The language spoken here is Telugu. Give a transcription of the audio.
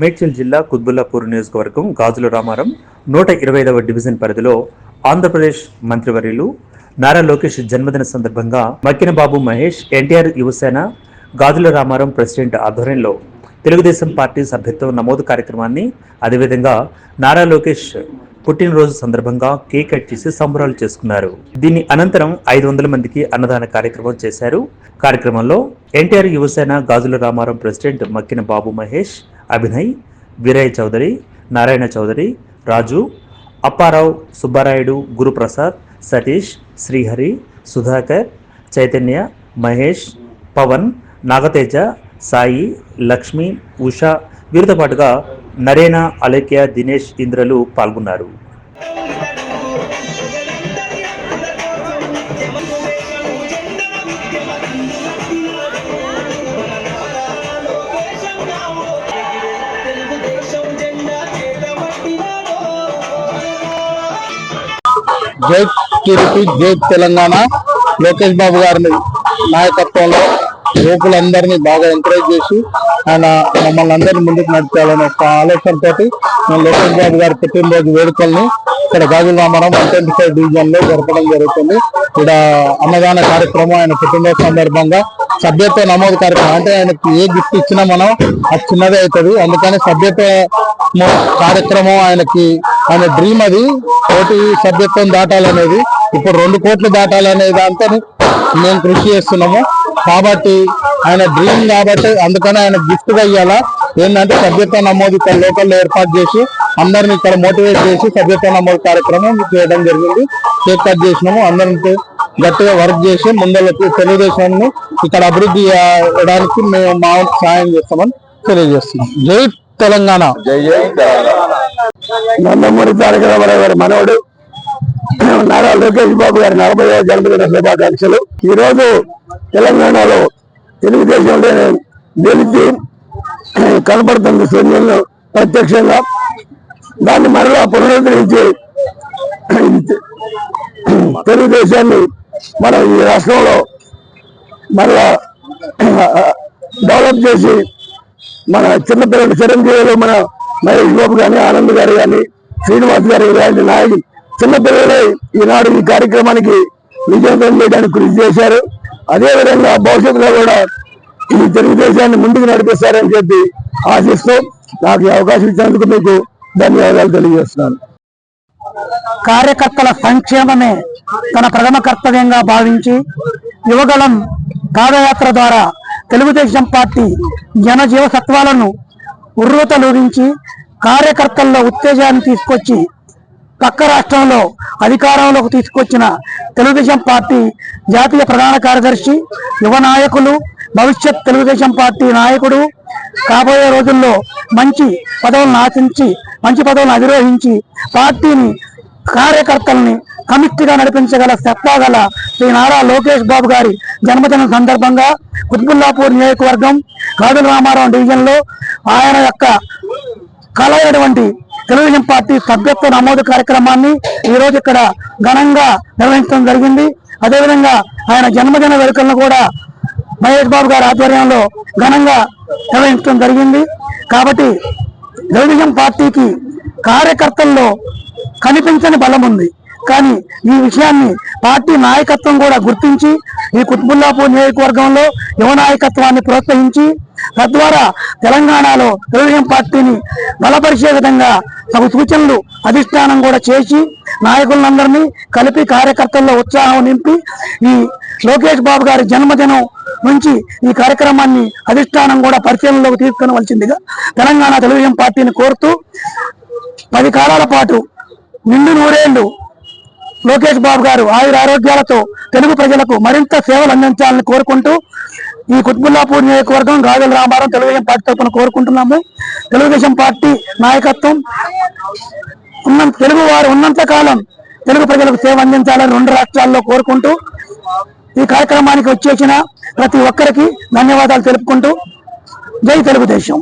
మేడ్చల్ జిల్లా కుత్బుల్లాపూర్ నియోజకవర్గం గాజుల రామారం 125వ డివిజన్ పరిధిలో ఆంధ్రప్రదేశ్ మంత్రివర్యులు నారా లోకేష్ జన్మదిన సందర్భంగా మక్కిన బాబు మహేష్ ఎన్టీఆర్ యువసేన గాజుల రామారం ప్రెసిడెంట్ ఆధ్వర్యంలో తెలుగుదేశం పార్టీ సభ్యత్వ నమోదు కార్యక్రమాన్ని అదేవిధంగా నారా లోకేష్ పుట్టినరోజు సందర్భంగా కేక్ కట్ చేసి సంబరాలు చేసుకున్నారు. దీని అనంతరం 500 మందికి అన్నదాన కార్యక్రమం చేశారు. కార్యక్రమంలో ఎన్టీఆర్ యువసేన గాజుల రామారం ప్రెసిడెంట్ మక్కిన బాబు మహేష్, అభినయ్, వీరయ్య చౌదరి, నారాయణ చౌదరి, రాజు, అప్పారావు, సుబ్బారాయుడు, గురుప్రసాద్, సతీష్, శ్రీహరి, సుధాకర్, చైతన్య, మహేష్, పవన్, నాగతేజ, సాయి, లక్ష్మి, ఉషా వీరితో పాటుగా నరేన, అలేఖ్య, దినేష్, ఇంద్రలు పాల్గొన్నారు. జై టీడీపీ, జై తెలంగాణ. లోకేష్ బాబు గారిని నాయకత్వంలో యువకులందరినీ బాగా ఎంకరేజ్ చేసి ఆయన మమ్మల్ని అందరినీ ముందుకు నడిపాలని ఒక ఆలోచనతో మేము లోకేష్ బాబు గారి పుట్టినరోజు వేడుకల్ని ఇక్కడ గాజుల రామారం 125 డివిజన్ లో జరపడం జరుగుతుంది. ఇక్కడ అన్నదాన కార్యక్రమం ఆయన పుట్టినరోజు సందర్భంగా సభ్యత్వ నమోదు కార్యక్రమం, అంటే ఆయనకి ఏ గిఫ్ట్ ఇచ్చినా మనం అది చిన్నదే అవుతుంది. అందుకని సభ్యత్వ కార్యక్రమం ఆయన డ్రీమ్, అది 1 కోటి సభ్యత్వం దాటాలనేది, ఇప్పుడు 2 కోట్లు దాటాలనే దాంతో మేము కృషి చేస్తున్నాము. కాబట్టి ఆయన డ్రీమ్ కాబట్టి అందుకని ఆయన గిఫ్ట్ గా ఇవ్వాలా ఏంటంటే సభ్యత్వ నమోదు ఇక్కడ లోకల్లో ఏర్పాటు చేసి అందరిని ఇక్కడ మోటివేట్ చేసి సభ్యత్వ నమోదు కార్యక్రమం చేయడం జరిగింది. కేక్ కట్ చేసినాము. అందరితో గట్టిగా వర్క్ చేసి ముందరకు తెలుగుదేశాన్ని ఇక్కడ అభివృద్ధి చేయడానికి మేము మా సాయం చేస్తామని తెలియజేస్తున్నాం. జై తెలంగాణ. జై జై నందమూరి తారక రామారావు గారి మనవడు నారా లోకేష్ బాబు గారి 40వ జన్మదిన శుభాకాంక్షలు. ఈ రోజు తెలంగాణలో తెలుగుదేశం గెలిచి కనపడుతుంది సూర్యులను ప్రత్యక్షంగా. దాన్ని మరలా పునరుద్ధరించి తెలుగుదేశాన్ని మనం ఈ రాష్ట్రంలో మరలా డెవలప్ చేసి మన చిన్నపిల్లలు చిరంజీవులు మన మహేష్ బాబు కానీ, ఆనంద్ గారు కానీ, శ్రీనివాస్ గారు ఇలాంటి నాయకులు చిన్నపిల్లలే ఈనాడు ఈ కార్యక్రమానికి విజయవంతం చేయడానికి కృషి చేశారు. అదేవిధంగా భవిష్యత్తులో కూడా ఈ తెలుగుదేశాన్ని ముందుకు నడిపిస్తారని చెప్పి ఆశిస్తూ నాకు ఈ అవకాశం ఇచ్చినందుకు మీకు ధన్యవాదాలు తెలియజేస్తున్నాను. కార్యకర్తల సంక్షేమమే తన ప్రథమ కర్తవ్యంగా భావించి యువగళం పాదయాత్ర ద్వారా తెలుగుదేశం పార్టీ జనజీవ సత్వాలను ఉర్రూతలూరించి కార్యకర్తల్లో ఉత్తేజాన్ని తీసుకొచ్చి పక్క రాష్ట్రంలో అధికారంలోకి తీసుకొచ్చిన తెలుగుదేశం పార్టీ జాతీయ ప్రధాన కార్యదర్శి, యువ నాయకులు, భవిష్యత్ తెలుగుదేశం పార్టీ నాయకుడు, కాబోయే రోజుల్లో మంచి పదవులను ఆశించి మంచి పదవులను అధిరోహించి పార్టీని కార్యకర్తల్ని కమిట్గా నడిపించగల సత్తా గల శ్రీ నారా లోకేష్ బాబు గారి జన్మదినం సందర్భంగా కుత్బుల్లాపూర్ నియోజకవర్గం గాజుల రామారం డివిజన్ లో ఆయన యొక్క కళ అయినటువంటి తెలుగుదేశం పార్టీ సభ్యత్వ నమోదు కార్యక్రమాన్ని ఈ రోజు ఇక్కడ ఘనంగా నిర్వహించడం జరిగింది. అదేవిధంగా ఆయన జన్మదిన వేడుకలను కూడా మహేష్ బాబు గారి ఆధ్వర్యంలో ఘనంగా నిర్వహించడం జరిగింది. కాబట్టి తెలుగుదేశం పార్టీకి కార్యకర్తల్లో కనిపించని బలం ఉంది. కానీ ఈ విషయాన్ని పార్టీ నాయకత్వం కూడా గుర్తించి ఈ కుత్బుల్లాపూర్ నియోజకవర్గంలో యువ నాయకత్వాన్ని ప్రోత్సహించి తద్వారా తెలంగాణలో తెలుగుదేశం పార్టీని బలపరిచే విధంగా తగు సూచనలు అధిష్టానం కూడా చేసి నాయకులందరినీ కలిపి కార్యకర్తల్లో ఉత్సాహం నింపి ఈ లోకేష్ బాబు గారి జన్మదినం నుంచి ఈ కార్యక్రమాన్ని అధిష్టానం కూడా పరిశీలనలోకి తీసుకునవలసిందిగా తెలంగాణ తెలుగుదేశం పార్టీని కోరుతూ 10 కాలాల పాటు నిండు 100 ఏళ్లు లోకేష్ బాబు గారు ఆయురారోగ్యాలతో తెలుగు ప్రజలకు మరింత సేవలు అందించాలని కోరుకుంటూ ఈ కుత్బుల్లాపూర్ నియోజకవర్గం గాజుల రామారం తెలుగుదేశం పార్టీ తరఫున కోరుకుంటున్నాము. తెలుగుదేశం పార్టీ నాయకత్వం తెలుగు వారు ఉన్నంత కాలం తెలుగు ప్రజలకు సేవ అందించాలని 2 రాష్ట్రాల్లో కోరుకుంటూ ఈ కార్యక్రమానికి వచ్చేసిన ప్రతి ఒక్కరికి ధన్యవాదాలు తెలుపుకుంటూ జై తెలుగుదేశం.